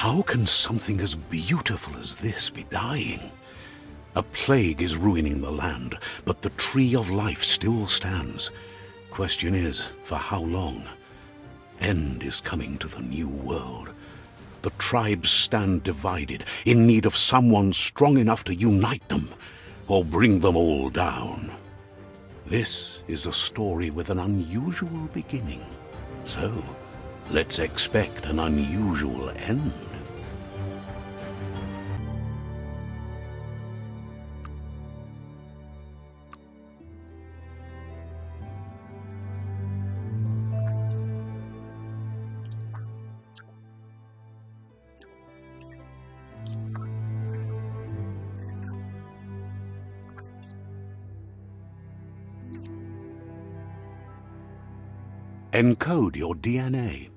How can something as beautiful as this be dying? A plague is ruining the land, but the tree of life still stands. Question is, for how long? End is coming to the new world. The tribes stand divided, in need of someone strong enough to unite them, or bring them all down. This is a story with an unusual beginning. So, let's expect an unusual end. Encode your DNA.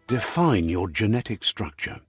Define your genetic structure.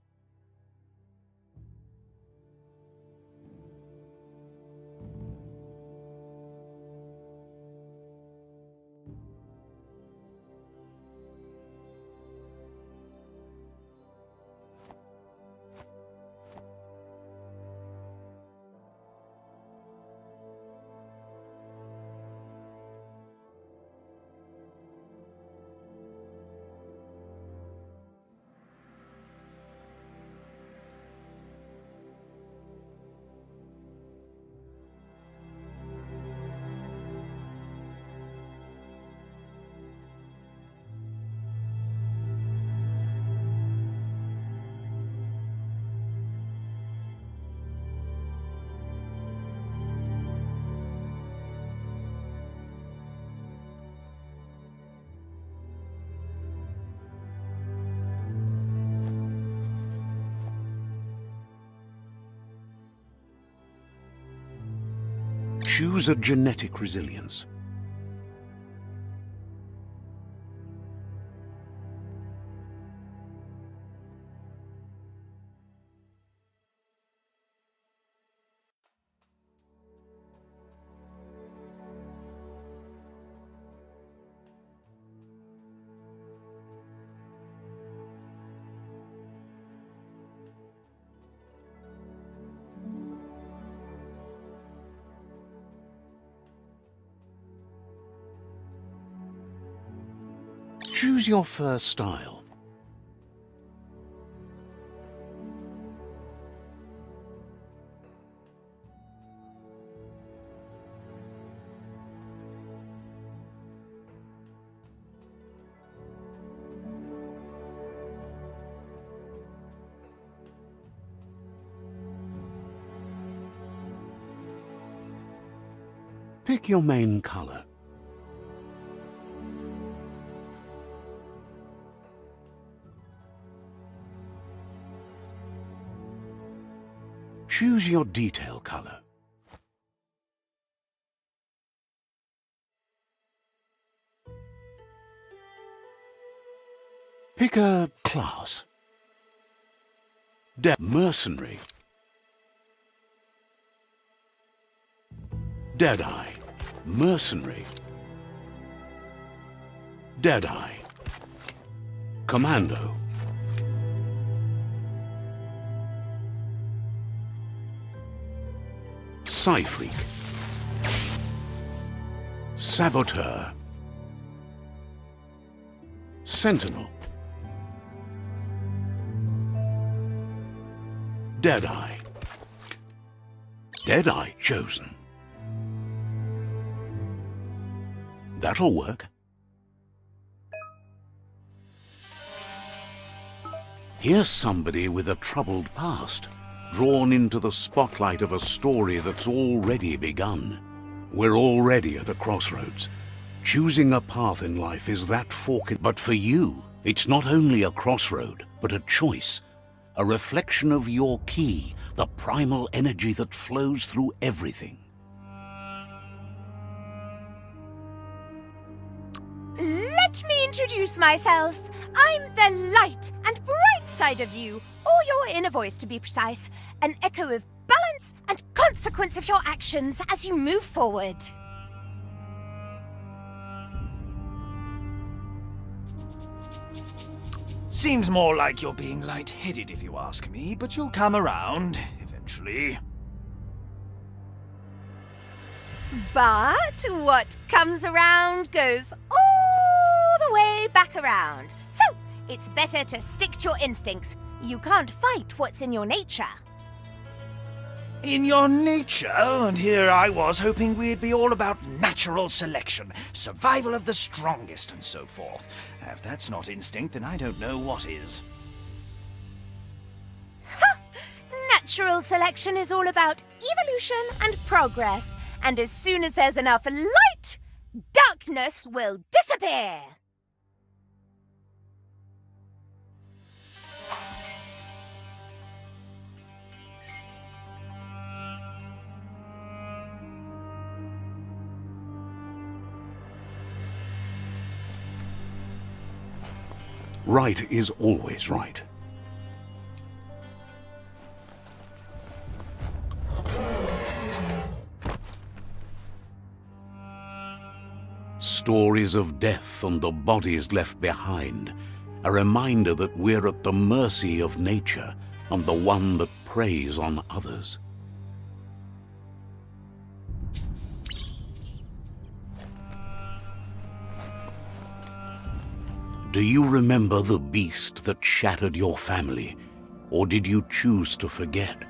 Choose a genetic resilience. Choose your first style. Pick your main color. Choose your detail color. Pick a class. Mercenary. Deadeye. Mercenary. Deadeye. Commando. Psy-Freak. Saboteur. Sentinel. Deadeye. Deadeye chosen. That'll work. Here's somebody with a troubled past, drawn into the spotlight of a story that's already begun. We're already at a crossroads. Choosing a path in life is that fork, but for you, It's not only a crossroad, but a choice. A reflection of your key, the primal energy that flows through everything. Let me introduce myself. I'm the light and bright side of you, or your inner voice to be precise, an echo of balance and consequence of your actions as you move forward. Seems more like you're being light-headed if you ask me, but you'll come around eventually. But what comes around goes all the way back around. So, it's better to stick to your instincts. You can't fight what's in your nature. In your nature, and here I was hoping we'd be all about natural selection, survival of the strongest, and so forth. If that's not instinct, then I don't know what is. Ha! Natural selection is all about evolution and progress, and as soon as there's enough light, darkness will disappear. Right is always right. Stories of death and the bodies left behind, a reminder that we're at the mercy of nature and the one that preys on others. Do you remember the beast that shattered your family, or did you choose to forget?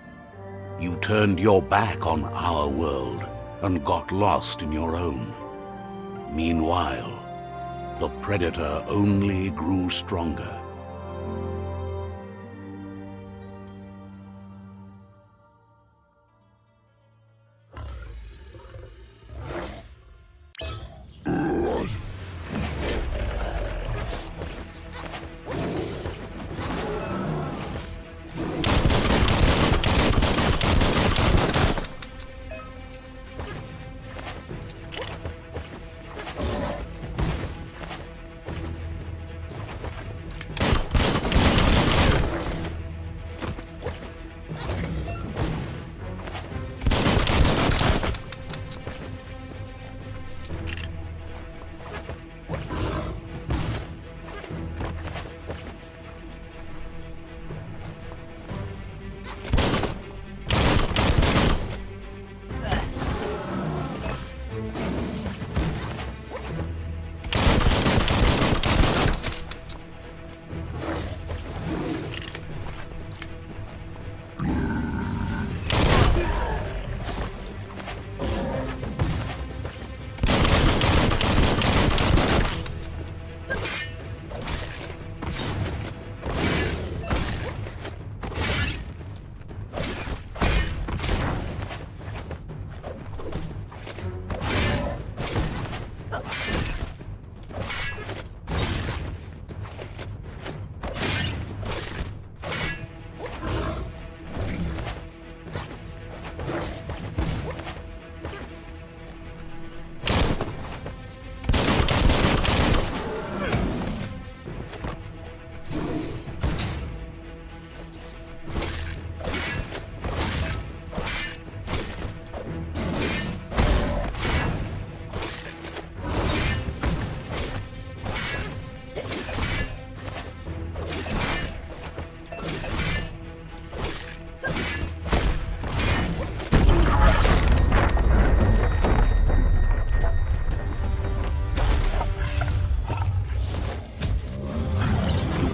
You turned your back on our world and got lost in your own. Meanwhile, the predator only grew stronger.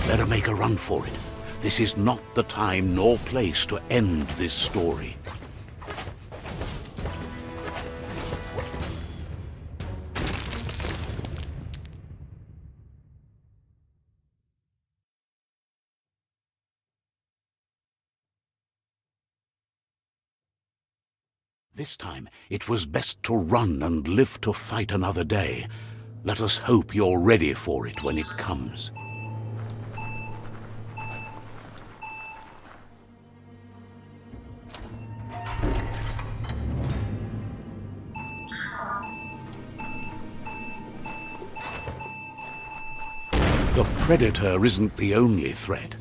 Better make a run for it. This is not the time nor place to end this story. This time, it was best to run and live to fight another day. Let us hope you're ready for it when it comes. Predator isn't the only threat.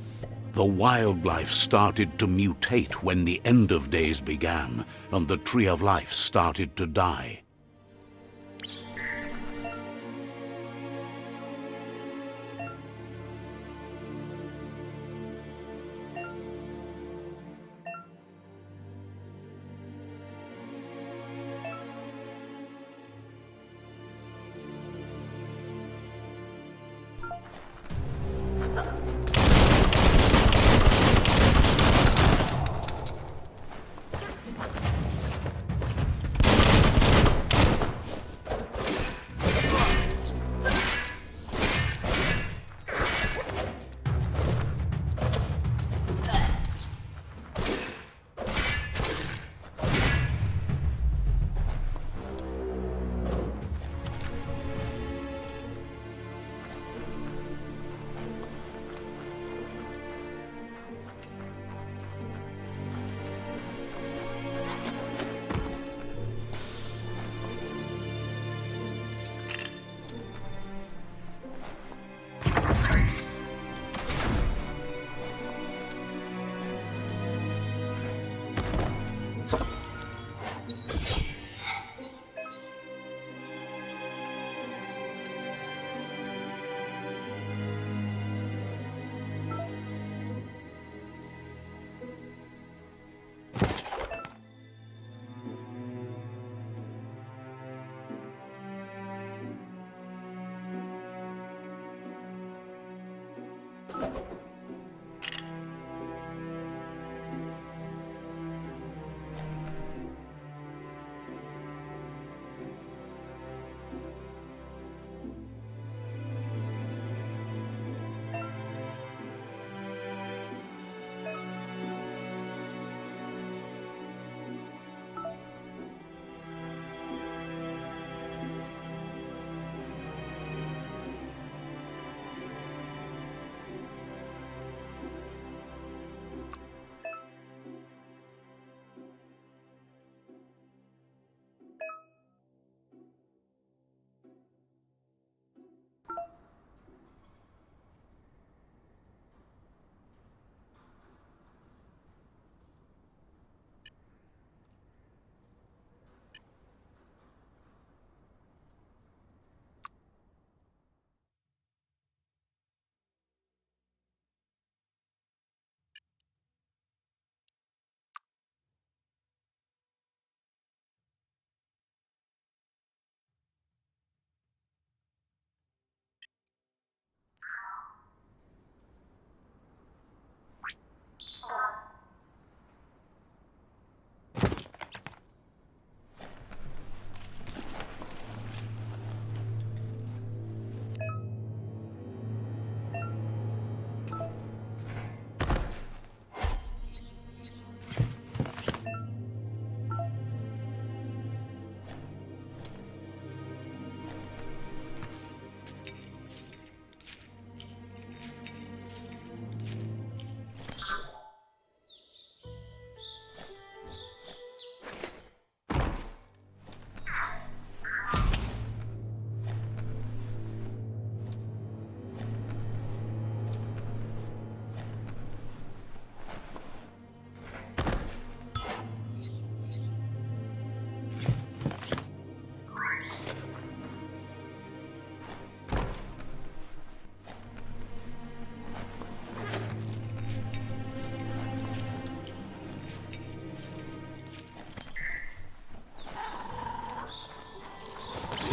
The wildlife started to mutate when the end of days began, and the Tree of Life started to die.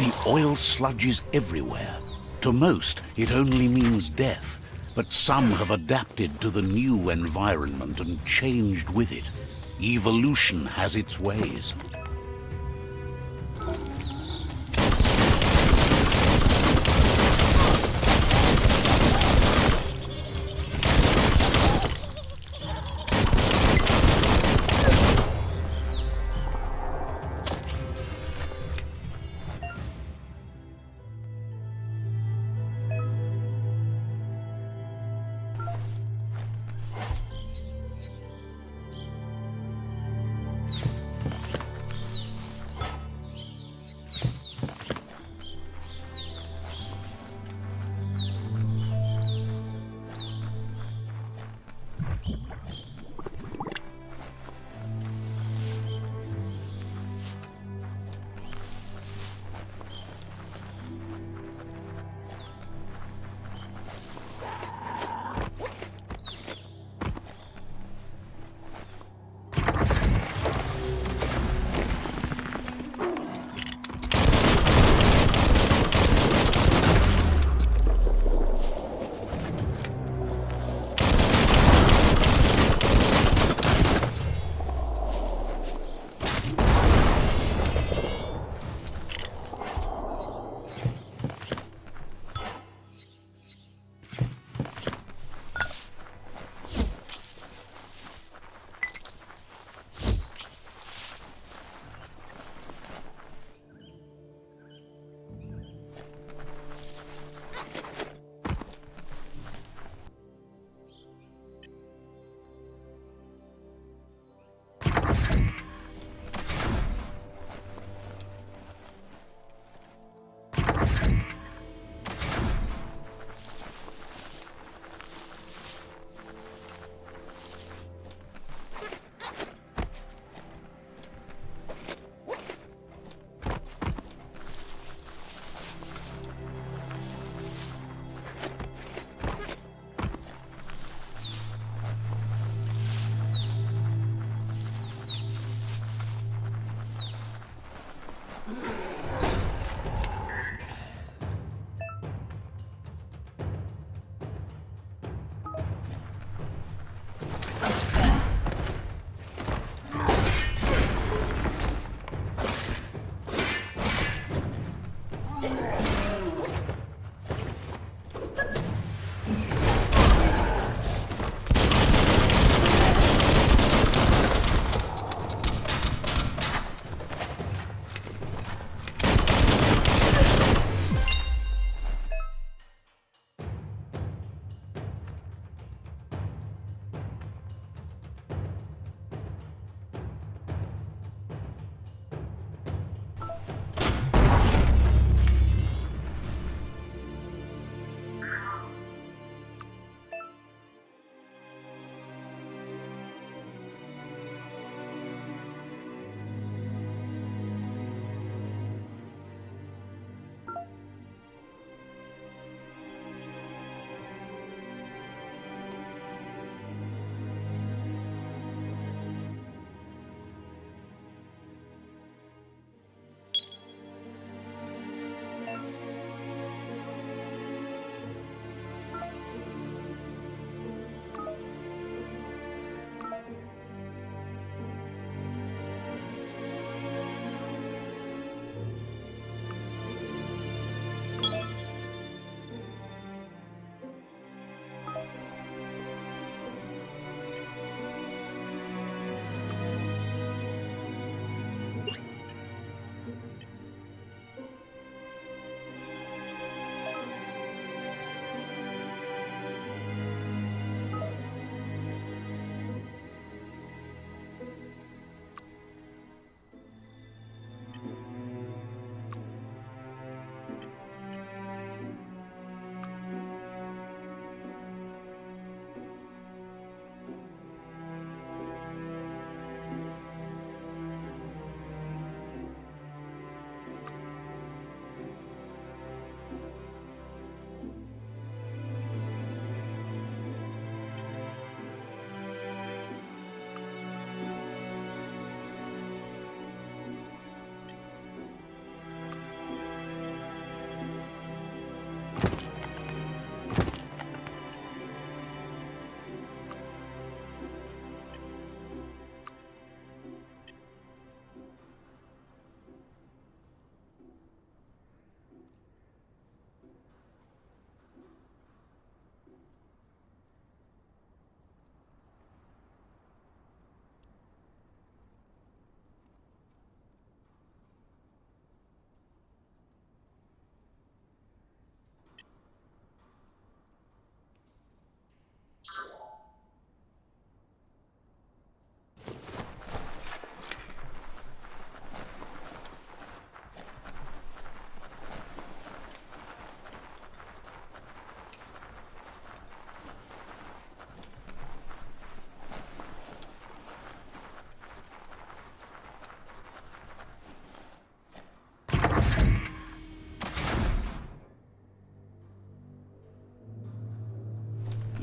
The oil sludges everywhere. To most, it only means death, but some have adapted to the new environment and changed with it. Evolution has its ways.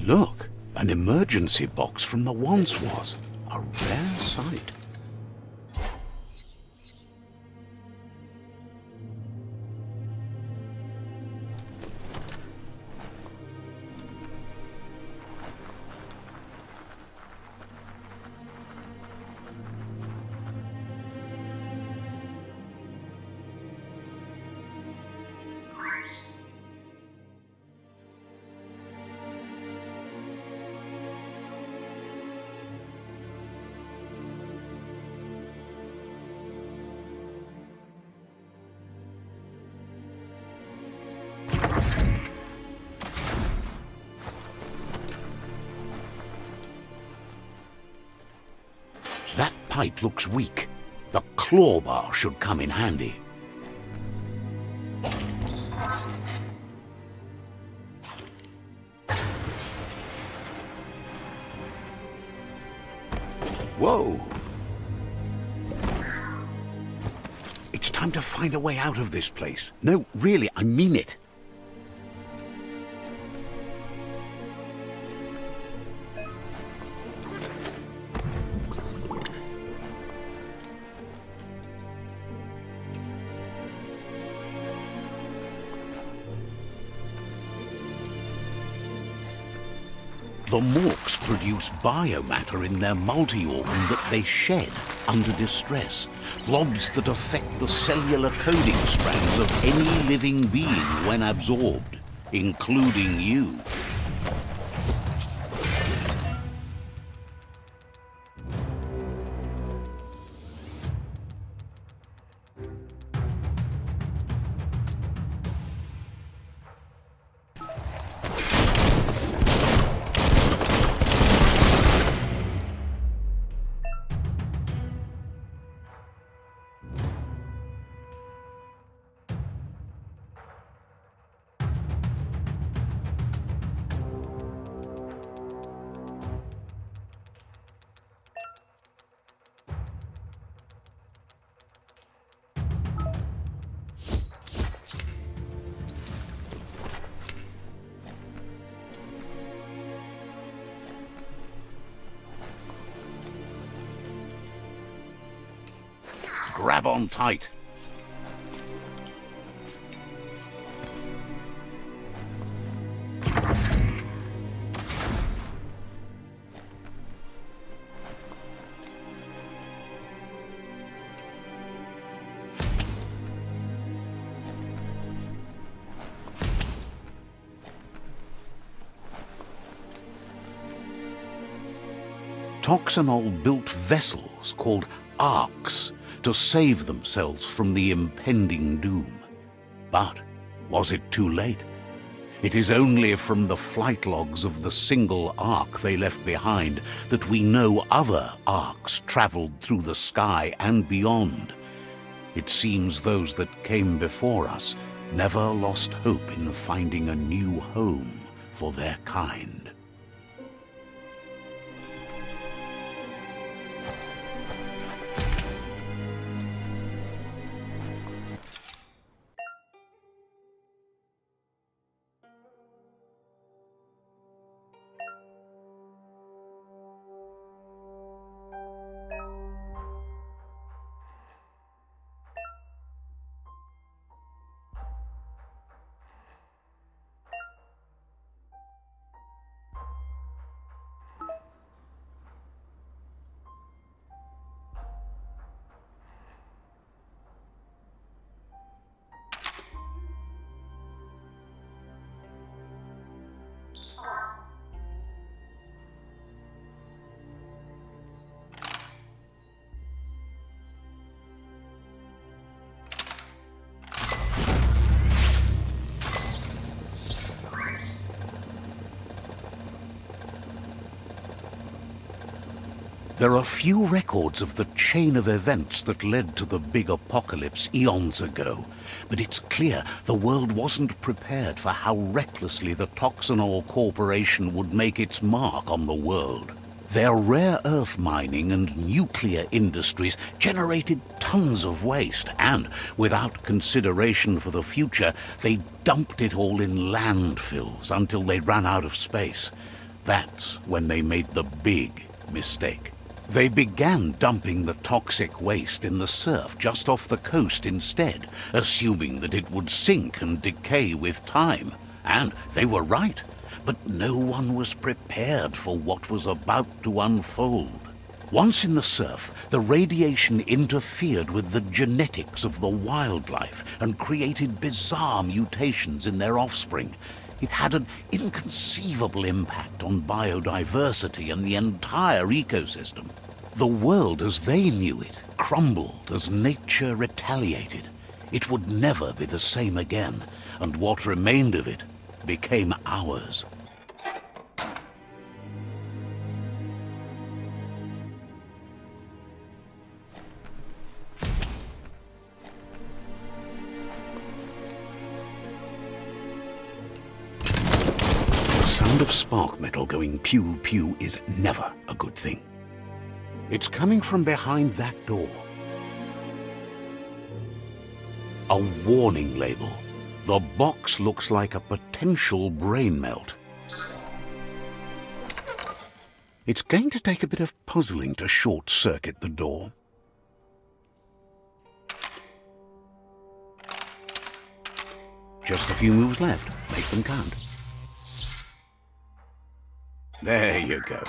Look, an emergency box from the once was. A rare sight. That pipe looks weak. The claw bar should come in handy. Whoa! It's time to find a way out of this place. No, really, I mean it. The Morks produce biomatter in their multi-organ that they shed under distress, blobs that affect the cellular coding strands of any living being when absorbed, including you. Grab on tight. Toxanol built vessels called arks to save themselves from the impending doom. But was it too late? It is only from the flight logs of the single ark they left behind that we know other arks traveled through the sky and beyond. It seems those that came before us never lost hope in finding a new home for their kind. There are few records of the chain of events that led to the big apocalypse eons ago, but it's clear the world wasn't prepared for how recklessly the Toxanol Corporation would make its mark on the world. Their rare earth mining and nuclear industries generated tons of waste, and, without consideration for the future, they dumped it all in landfills until they ran out of space. That's when they made the big mistake. They began dumping the toxic waste in the surf just off the coast instead, assuming that it would sink and decay with time. And they were right, but no one was prepared for what was about to unfold. Once in the surf, the radiation interfered with the genetics of the wildlife and created bizarre mutations in their offspring. It had an inconceivable impact on biodiversity and the entire ecosystem. The world as they knew it crumbled as nature retaliated. It would never be the same again, and what remained of it became ours. The sound of spark metal going pew-pew is never a good thing. It's coming from behind that door. A warning label. The box looks like a potential brain melt. It's going to take a bit of puzzling to short-circuit the door. Just a few moves left. Make them count. There you go.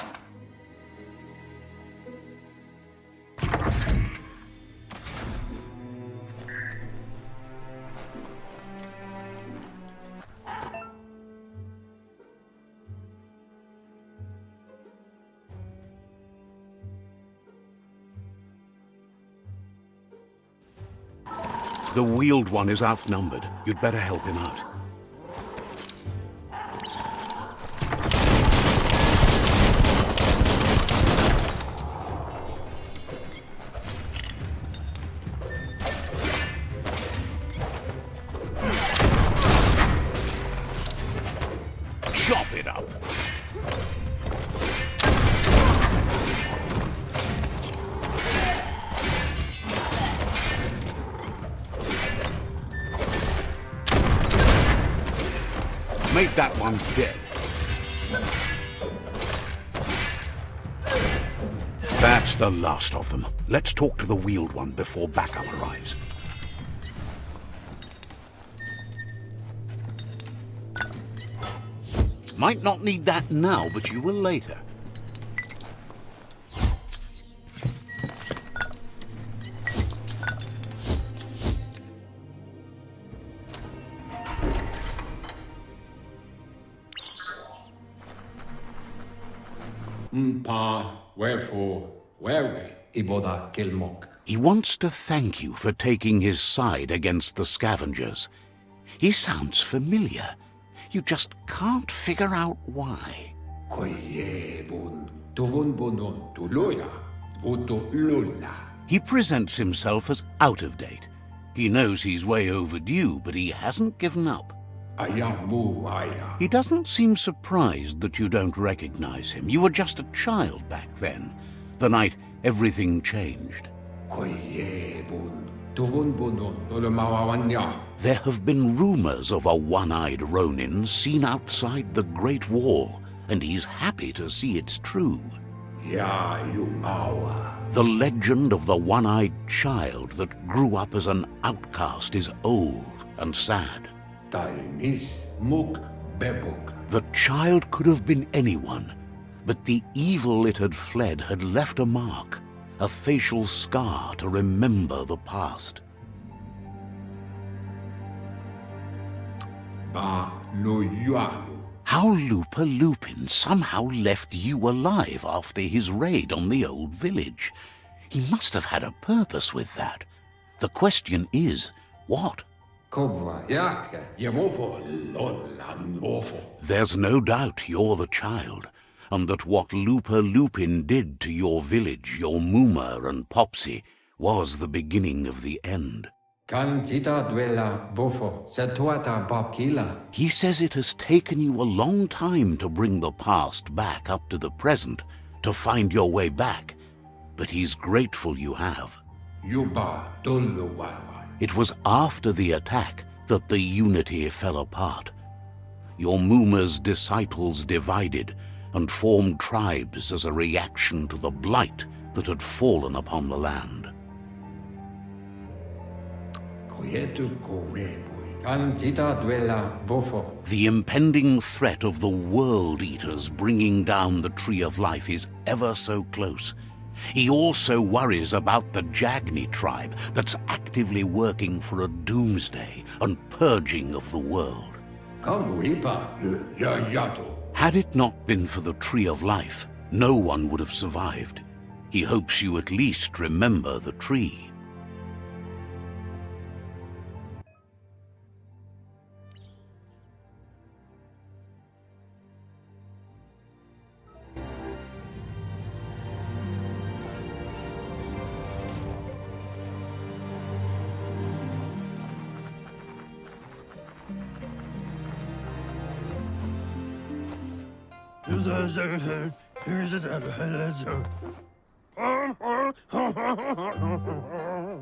The wheeled one is outnumbered. You'd better help him out. Chop it up. Make that one dead. That's the last of them. Let's talk to the wheeled one before backup arrives. Might not need that now, but you will later. Wherefore, whereway, Iboda Kilmok. He wants to thank you for taking his side against the scavengers. He sounds familiar. You just can't figure out why. He presents himself as out of date. He knows he's way overdue, but he hasn't given up. He doesn't seem surprised that you don't recognize him. You were just a child back then, the night everything changed. There have been rumors of a one-eyed Ronin seen outside the Great Wall, and he's happy to see it's true. The legend of the one-eyed child that grew up as an outcast is old and sad. The child could have been anyone, but the evil it had fled had left a mark, a facial scar to remember the past. How Lupa Lupin somehow left you alive after his raid on the old village. He must have had a purpose with that. The question is, what? There's no doubt you're the child, and that what Lupa Lupin did to your village, your Muma and Popsy, was the beginning of the end. He says it has taken you a long time to bring the past back up to the present, to find your way back, but he's grateful you have. It was after the attack that the unity fell apart. Your Muma's disciples divided, and formed tribes as a reaction to the blight that had fallen upon the land. The impending threat of the World Eaters bringing down the Tree of Life is ever so close. He also worries about the Jagni tribe that's actively working for a doomsday and purging of the world. Had it not been for the Tree of Life, no one would have survived. He hopes you at least remember the tree.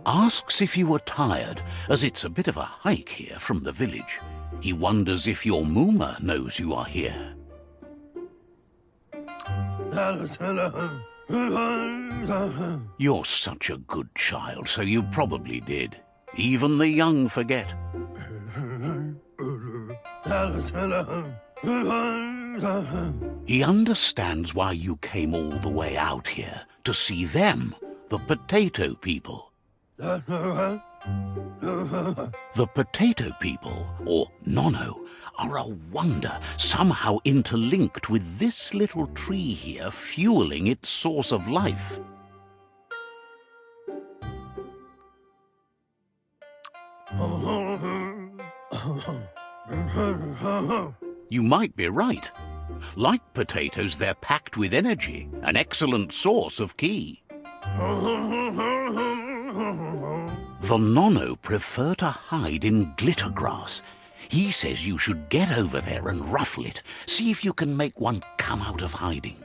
Asks if you were tired, as it's a bit of a hike here from the village. He wonders if your Muma knows you are here. You're such a good child, so you probably did. Even the young forget. He understands why you came all the way out here, to see them, the potato people. The potato people, or Nono, are a wonder, somehow interlinked with this little tree here, fueling its source of life. You might be right. Like potatoes, they're packed with energy, an excellent source of ki. The Nono prefer to hide in glitter grass. He says you should get over there and ruffle it. See if you can make one come out of hiding.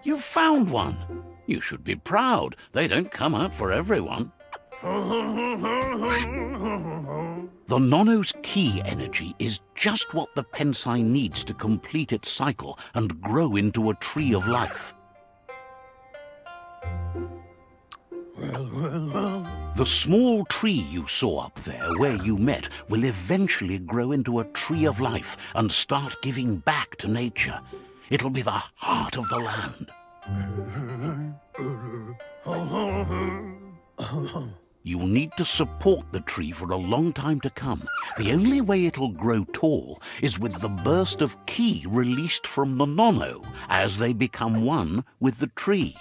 You found one. You should be proud. They don't come out for everyone. The Nono's ki energy is just what the Pensai needs to complete its cycle and grow into a tree of life. The small tree you saw up there where you met will eventually grow into a tree of life and start giving back to nature. It'll be the heart of the land. You'll need to support the tree for a long time to come. The only way it'll grow tall is with the burst of ki released from the Nono as they become one with the tree.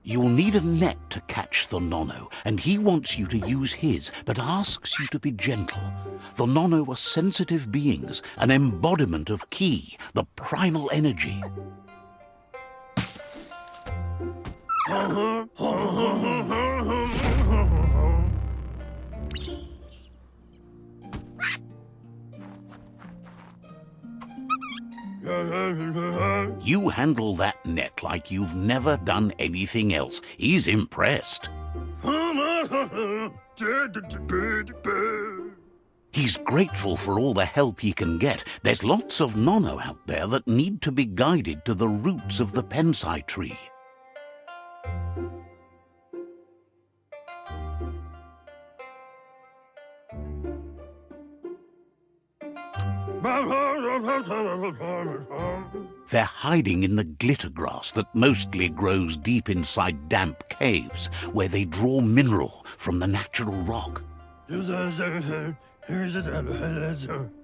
You'll need a net to catch the Nono, and he wants you to use his, but asks you to be gentle. The Nono are sensitive beings, an embodiment of ki, the primal energy. You handle that net like you've never done anything else. He's impressed. He's grateful for all the help he can get. There's lots of Nono out there that need to be guided to the roots of the Pensai tree. They're hiding in the glitter grass that mostly grows deep inside damp caves, where they draw mineral from the natural rock.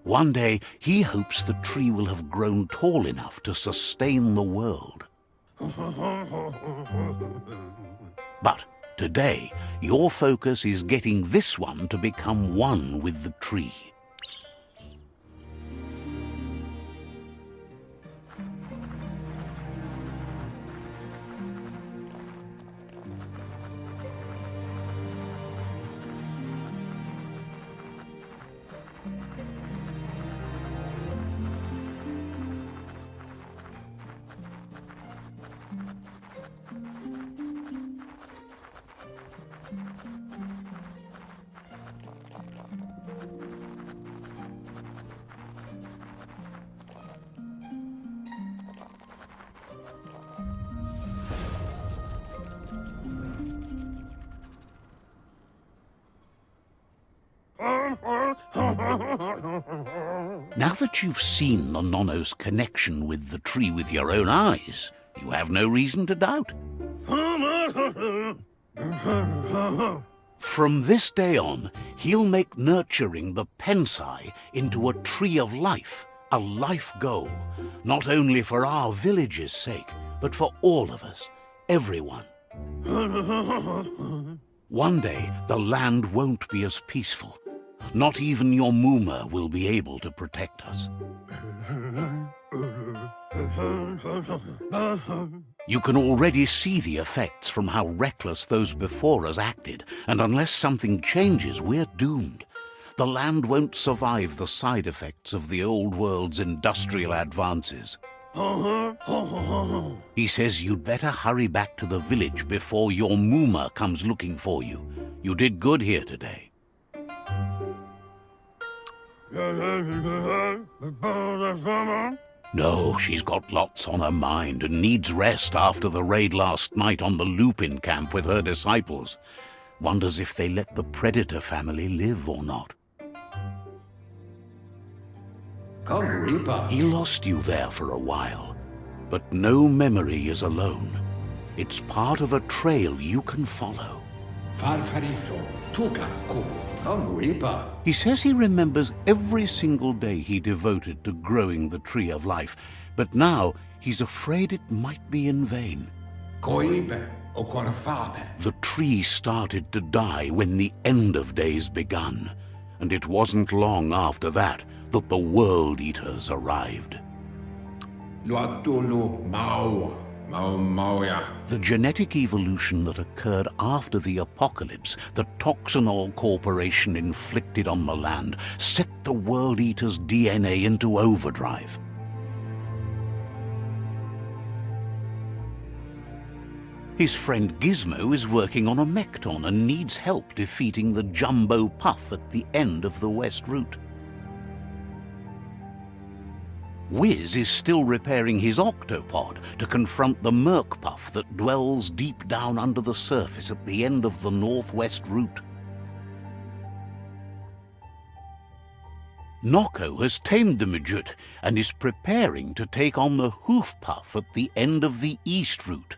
One day, he hopes the tree will have grown tall enough to sustain the world. But today, your focus is getting this one to become one with the tree. Now that you've seen the Nonno's connection with the tree with your own eyes, you have no reason to doubt. From this day on, he'll make nurturing the Pensai into a tree of life, a life goal, not only for our village's sake, but for all of us, everyone. One day, the land won't be as peaceful. Not even your Muma will be able to protect us. You can already see the effects from how reckless those before us acted, and unless something changes, we're doomed. The land won't survive the side effects of the old world's industrial advances. He says you'd better hurry back to the village before your Muma comes looking for you. You did good here today. No, she's got lots on her mind and needs rest after the raid last night on the Lupin camp with her disciples. Wonders if they let the Predator family live or not. Come, Reaper. He lost you there for a while, but no memory is alone. It's part of a trail you can follow. Farfarifto, Tuka Kubu. Come, Reaper. He says he remembers every single day he devoted to growing the Tree of Life, but now he's afraid it might be in vain. Koibe o Korfabe. The tree started to die when the end of days begun, and it wasn't long after that that the World Eaters arrived. Luatulu Mau. Mauya. The genetic evolution that occurred after the apocalypse the Toxinol Corporation inflicted on the land set the World Eater's DNA into overdrive. His friend Gizmo is working on a Mekton and needs help defeating the Jumbo Puff at the end of the West Route. Wiz is still repairing his octopod to confront the Merc Puff that dwells deep down under the surface at the end of the Northwest Route. Nocco has tamed the Midget and is preparing to take on the Hoof Puff at the end of the East Route.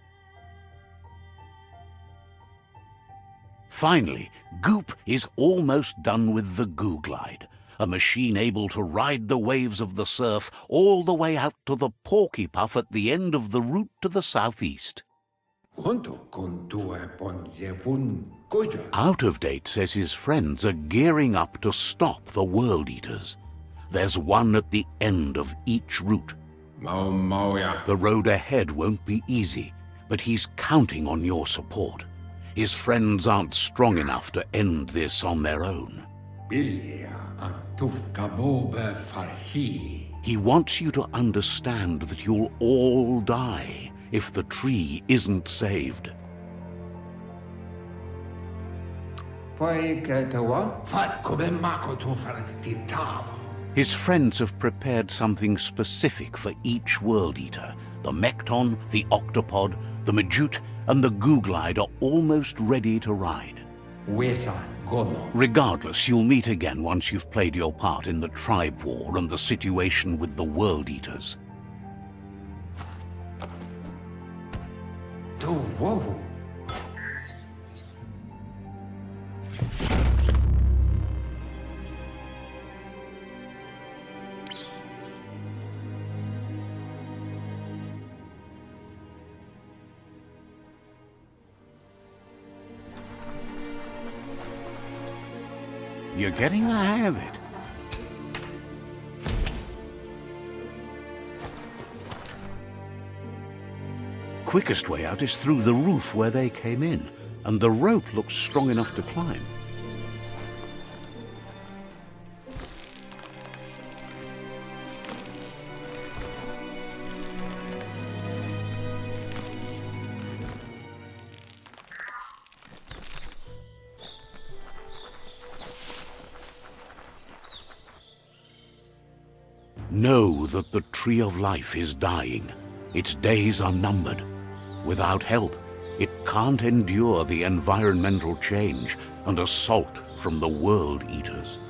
Finally, Goop is almost done with the Googlide, a machine able to ride the waves of the surf all the way out to the Porky Puff at the end of the route to the southeast. Out of Date says his friends are gearing up to stop the World Eaters. There's one at the end of each route. The road ahead won't be easy, but he's counting on your support. His friends aren't strong enough to end this on their own. He wants you to understand that you'll all die if the tree isn't saved. His friends have prepared something specific for each World Eater. The Mekton, the Octopod, the Majute, and the Googlide are almost ready to ride. Regardless, you'll meet again once you've played your part in the tribe war and the situation with the World Eaters. You're getting the hang of it. Quickest way out is through the roof where they came in, and the rope looks strong enough to climb. Know that the Tree of Life is dying. Its days are numbered. Without help, it can't endure the environmental change and assault from the World Eaters.